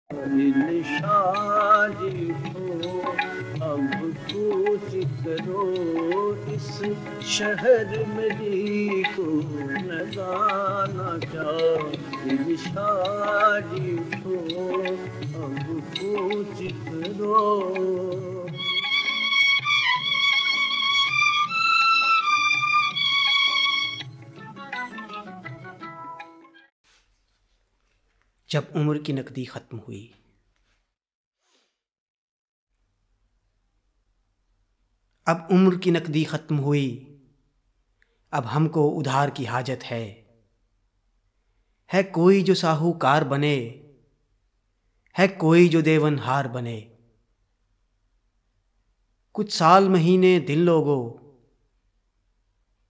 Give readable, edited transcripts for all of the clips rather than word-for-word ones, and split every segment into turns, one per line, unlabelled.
निशानी हो अब कुछ करो, इस शहर में को न जाना क्या। निशानी हो अब कुछ करो।
जब उम्र की नकदी ख़त्म हुई। अब उम्र की नकदी ख़त्म हुई, अब हमको उधार की हाजत है कोई जो साहूकार बने, है कोई जो देवनहार बने। कुछ साल महीने दिन लोगो,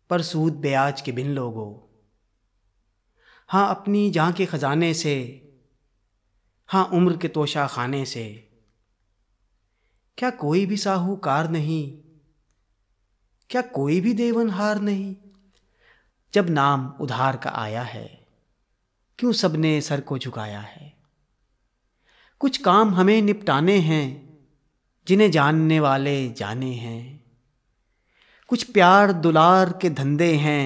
पर सूद ब्याज के बिन लोगो। हाँ अपनी जान के ख़जाने से, हाँ उम्र के तोशा खाने से। क्या कोई भी साहूकार नहीं, क्या कोई भी देवनहार नहीं। जब नाम उधार का आया है, क्यों सबने सर को झुकाया है। कुछ काम हमें निपटाने हैं, जिन्हें जानने वाले जाने हैं। कुछ प्यार दुलार के धंधे हैं,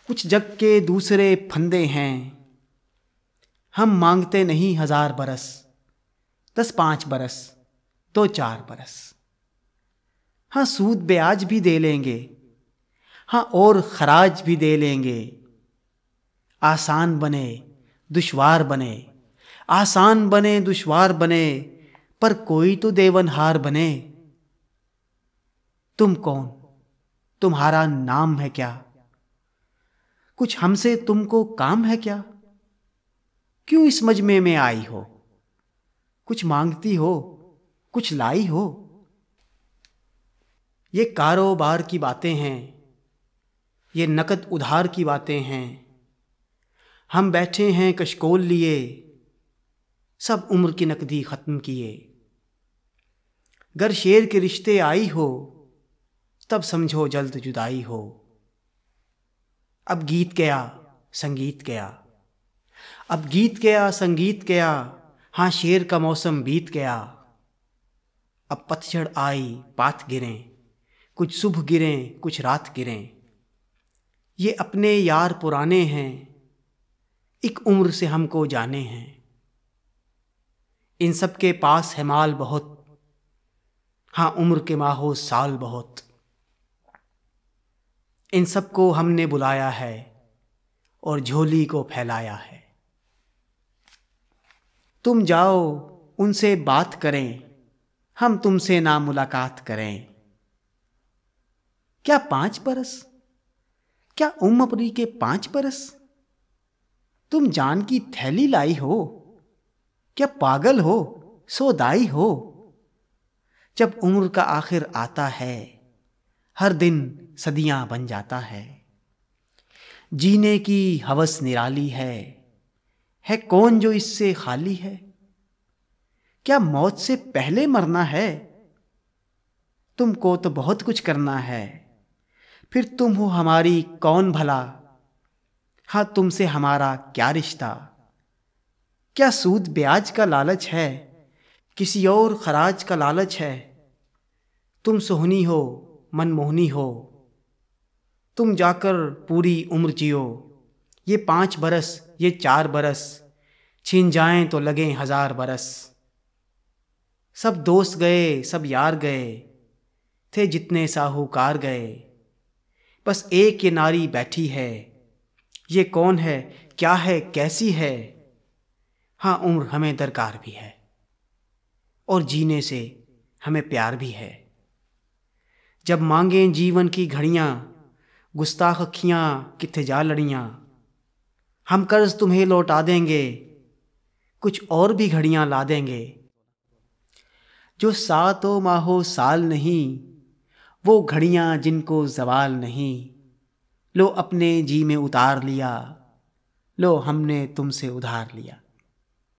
कुछ जग के दूसरे फंदे हैं। हम मांगते नहीं 1000 बरस, 10-5 बरस, 2-4 बरस। हाँ सूद ब्याज भी दे लेंगे, हाँ और खराज भी दे लेंगे। आसान बने दुश्वार बने, आसान बने दुश्वार बने, पर कोई तो देवनहार बने। तुम कौन, तुम्हारा नाम है क्या, कुछ हमसे तुमको काम है क्या। क्यों इस मजमे में आई हो, कुछ मांगती हो, कुछ लाई हो। ये कारोबार की बातें हैं, ये नकद उधार की बातें हैं। हम बैठे हैं कशकोल लिए, सब उम्र की नकदी ख़त्म किए। गर शेर के रिश्ते आई हो, तब समझो जल्द जुदाई हो। अब गीत गया संगीत गया, अब गीत गया संगीत गया। हाँ शेर का मौसम बीत गया। अब पतझड़ आई पात गिरें, कुछ सुबह गिरें कुछ रात गिरें। ये अपने यार पुराने हैं, एक उम्र से हमको जाने हैं। इन सब के पास है माल बहुत, हाँ उम्र के माहो साल बहुत। इन सब को हमने बुलाया है और झोली को फैलाया है। तुम जाओ उनसे बात करें, हम तुमसे ना मुलाकात करें। क्या 5 बरस, क्या उम्र के 5 बरस। तुम जान की थैली लाई हो, क्या पागल हो सोदाई हो। जब उम्र का आखिर आता है, हर दिन सदियां बन जाता है। जीने की हवस निराली है कौन जो इससे खाली है। क्या मौत से पहले मरना है, तुमको तो बहुत कुछ करना है। फिर तुम हो हमारी कौन भला, हाँ तुमसे हमारा क्या रिश्ता। क्या सूद ब्याज का लालच है, किसी और खराज का लालच है। तुम सोहनी हो मनमोहनी हो, तुम जाकर पूरी उम्र जियो। ये 5 बरस ये 4 बरस, छिन जाएं तो लगें 1000 बरस। सब दोस्त गए सब यार गए, थे जितने साहूकार गए। बस एक ये नारी बैठी है, ये कौन है क्या है कैसी है। हाँ उम्र हमें दरकार भी है, और जीने से हमें प्यार भी है। जब मांगें जीवन की घड़ियाँ, गुस्ताख अखियाँ किथे जा लड़ियाँ। हम कर्ज तुम्हें लौटा देंगे, कुछ और भी घड़ियाँ ला देंगे। जो सातों माहो साल नहीं, वो घड़ियाँ जिनको ज़वाल नहीं। लो अपने जी में उतार लिया, लो हमने तुमसे उधार लिया।